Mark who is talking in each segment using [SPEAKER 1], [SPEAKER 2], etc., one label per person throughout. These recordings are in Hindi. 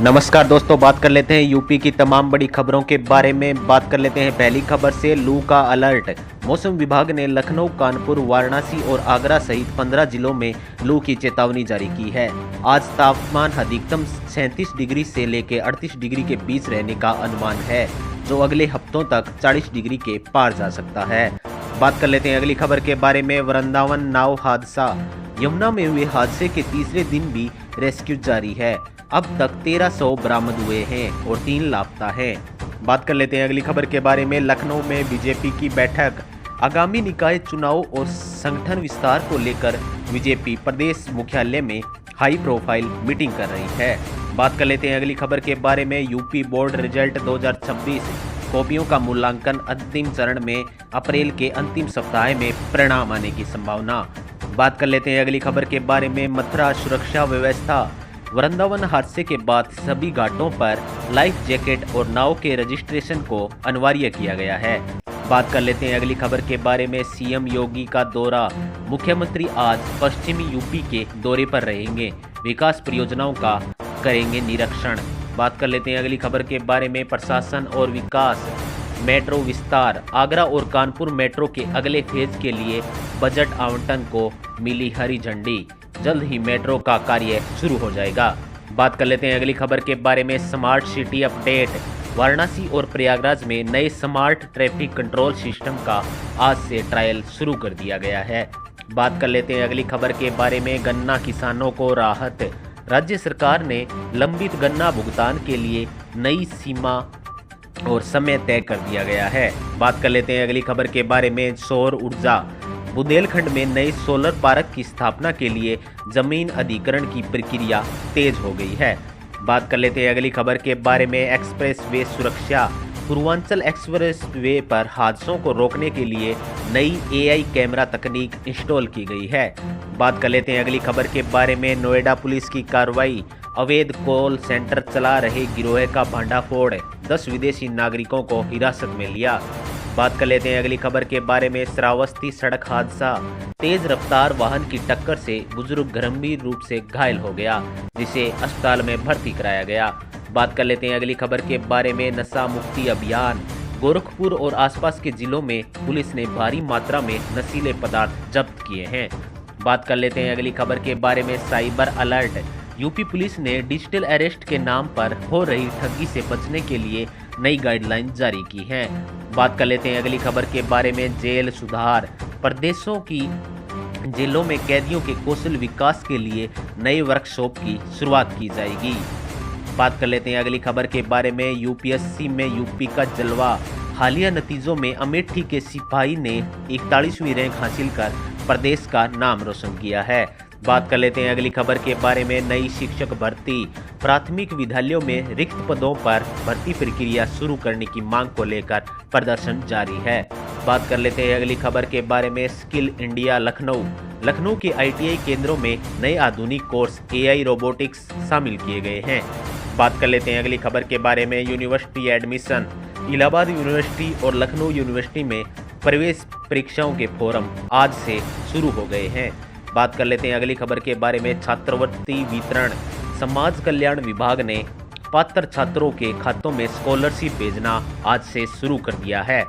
[SPEAKER 1] नमस्कार दोस्तों, बात कर लेते हैं यूपी की तमाम बड़ी खबरों के बारे में। बात कर लेते हैं पहली खबर से। लू का अलर्ट। मौसम विभाग ने लखनऊ, कानपुर, वाराणसी और आगरा सहित 15 जिलों में लू की चेतावनी जारी की है। आज तापमान अधिकतम 37 डिग्री से लेकर 38 डिग्री के बीच रहने का अनुमान है, जो अगले हफ्तों तक 40 डिग्री के पार जा सकता है। बात कर लेते हैं अगली खबर के बारे में। वृंदावन नाव हादसा। यमुना में हुए हादसे के तीसरे दिन भी रेस्क्यू जारी है। अब तक 1300 बरामद हुए हैं और 3 लापता हैं। बात कर लेते हैं अगली खबर के बारे में। लखनऊ में बीजेपी की बैठक। आगामी निकाय चुनाव और संगठन विस्तार को लेकर बीजेपी प्रदेश मुख्यालय में हाई प्रोफाइल मीटिंग कर रही है। बात कर लेते हैं अगली खबर के बारे में। UP board result 2026। कॉपियों का मूल्यांकन अंतिम चरण में अप्रैल के अंतिम सप्ताह में परिणाम आने की संभावना। बात कर लेते हैं अगली खबर के बारे में। मथुरा सुरक्षा व्यवस्था। वृंदावन हादसे के बाद सभी घाटों पर लाइफ जैकेट और नाव के रजिस्ट्रेशन को अनिवार्य किया गया है। बात कर लेते हैं अगली खबर के बारे में। सीएम योगी का दौरा। मुख्यमंत्री आज पश्चिमी यूपी के दौरे पर रहेंगे। विकास परियोजनाओं का करेंगे निरीक्षण। बात कर लेते हैं अगली खबर के बारे में। प्रशासन और विकास। मेट्रो विस्तार। आगरा और कानपुर मेट्रो के अगले फेज के लिए बजट आवंटन को मिली हरी झंडी। जल्द ही मेट्रो का कार्य शुरू हो जाएगा। बात कर लेते हैं अगली खबर के बारे में। Smart city update. वाराणसी और प्रयागराज में नए स्मार्ट ट्रैफिक कंट्रोल सिस्टम का आज से ट्रायल शुरू कर दिया गया है। बात कर लेते हैं अगली खबर के बारे में। गन्ना किसानों को राहत। राज्य सरकार ने लंबित गन्ना भुगतान के लिए नई सीमा और समय तय कर दिया गया है। बात कर लेते हैं अगली खबर के बारे में। सौर ऊर्जा। बुंदेलखंड में नए सोलर पार्क की स्थापना के लिए जमीन अधिग्रहण की प्रक्रिया तेज हो गई है। बात कर लेते हैं अगली खबर के बारे में। एक्सप्रेस वे सुरक्षा। पूर्वांचल एक्सप्रेस वे पर हादसों को रोकने के लिए नई एआई कैमरा तकनीक इंस्टॉल की गई है। बात कर लेते हैं अगली खबर के बारे में। नोएडा पुलिस की कार्रवाई। अवैध कॉल सेंटर चला रहे गिरोह का भंडाफोड़। 10 विदेशी नागरिकों को हिरासत में लिया। बात कर लेते हैं अगली खबर के बारे में। श्रावस्ती सड़क हादसा। तेज रफ्तार वाहन की टक्कर से बुजुर्ग गंभीर रूप से घायल हो गया, जिसे अस्पताल में भर्ती कराया गया। बात कर लेते हैं अगली खबर के बारे में। नशा मुक्ति अभियान। गोरखपुर और आसपास के जिलों में पुलिस ने भारी मात्रा में नशीले पदार्थ जब्त किए हैं। बात कर लेते हैं अगली खबर के बारे में। Cyber alert. यूपी पुलिस ने डिजिटल अरेस्ट के नाम पर हो रही ठगी से बचने के लिए नई गाइडलाइन जारी की है। बात कर लेते हैं अगली खबर के बारे में। जेल सुधार। प्रदेशों की जेलों में कैदियों के कौशल विकास के लिए नई वर्कशॉप की शुरुआत की जाएगी। बात कर लेते हैं अगली खबर के बारे में। यूपीएससी में यूपी का जलवा। हालिया नतीजों में अमेठी के सिपाही ने 41वीं रैंक हासिल कर प्रदेश का नाम रोशन किया है। बात कर लेते हैं अगली खबर के बारे में। नई शिक्षक भर्ती। प्राथमिक विद्यालयों में रिक्त पदों पर भर्ती प्रक्रिया शुरू करने की मांग को लेकर प्रदर्शन जारी है। बात कर लेते हैं अगली खबर के बारे में। Skill India Lucknow. लखनऊ के आईटीआई केंद्रों में नए आधुनिक कोर्स एआई रोबोटिक्स शामिल किए गए हैं। बात कर लेते हैं अगली खबर के बारे में। University admission. इलाहाबाद यूनिवर्सिटी और लखनऊ यूनिवर्सिटी में प्रवेश परीक्षाओं के फॉर्म आज से शुरू हो गए हैं। बात कर लेते हैं अगली खबर के बारे में। छात्रवृत्ति वितरण। समाज कल्याण विभाग ने पात्र छात्रों के खातों में स्कॉलरशिप भेजना आज से शुरू कर दिया है।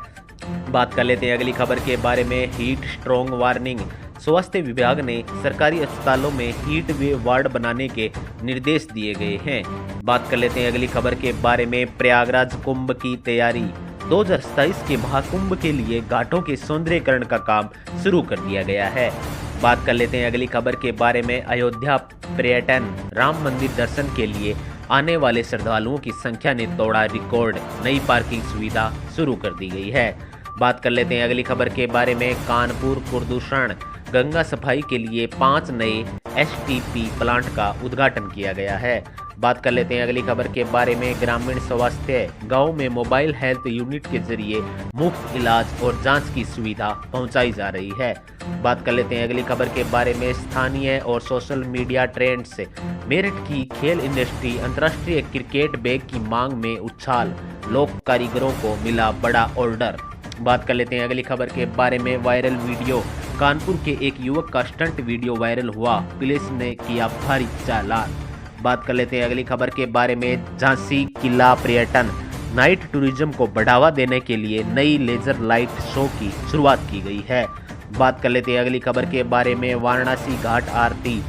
[SPEAKER 1] बात कर लेते हैं अगली खबर के बारे में। Heat strong warning. स्वास्थ्य विभाग ने सरकारी अस्पतालों में हीट वेव वार्ड बनाने के निर्देश दिए गए हैं। बात कर लेते हैं अगली खबर के बारे में। प्रयागराज कुंभ की तैयारी। 2027 के महाकुंभ के लिए घाटों के सौंदर्यीकरण का काम शुरू कर दिया गया है। बात कर लेते हैं अगली खबर के बारे में। अयोध्या पर्यटन। राम मंदिर दर्शन के लिए आने वाले श्रद्धालुओं की संख्या ने तोड़ा रिकॉर्ड। नई पार्किंग सुविधा शुरू कर दी गई है। बात कर लेते हैं अगली खबर के बारे में। कानपुर प्रदूषण। गंगा सफाई के लिए 5 नए एसटीपी प्लांट का उद्घाटन किया गया है। बात कर लेते हैं अगली खबर के बारे में। ग्रामीण स्वास्थ्य। गांव में मोबाइल हेल्थ यूनिट के जरिए मुफ्त इलाज और जांच की सुविधा पहुंचाई जा रही है। बात कर लेते हैं अगली खबर के बारे में। स्थानीय और सोशल मीडिया ट्रेंड्स। मेरठ की खेल इंडस्ट्री। अंतर्राष्ट्रीय क्रिकेट बैग की मांग में उछाल। लोक कारीगरों को मिला बड़ा ऑर्डर। बात कर लेते हैं अगली खबर के बारे में। Viral video. कानपुर के एक युवक का स्टंट वीडियो वायरल हुआ। पुलिस ने किया भारी चालान। बात कर लेते हैं अगली खबर के बारे में। झांसी किला पर्यटन नाइट टूरिज्म को बढ़ावा देने के लिए नई लेजर लाइट शो की शुरुआत की गई है। बात कर लेते हैं अगली खबर के बारे में। वाराणसी घाट आरती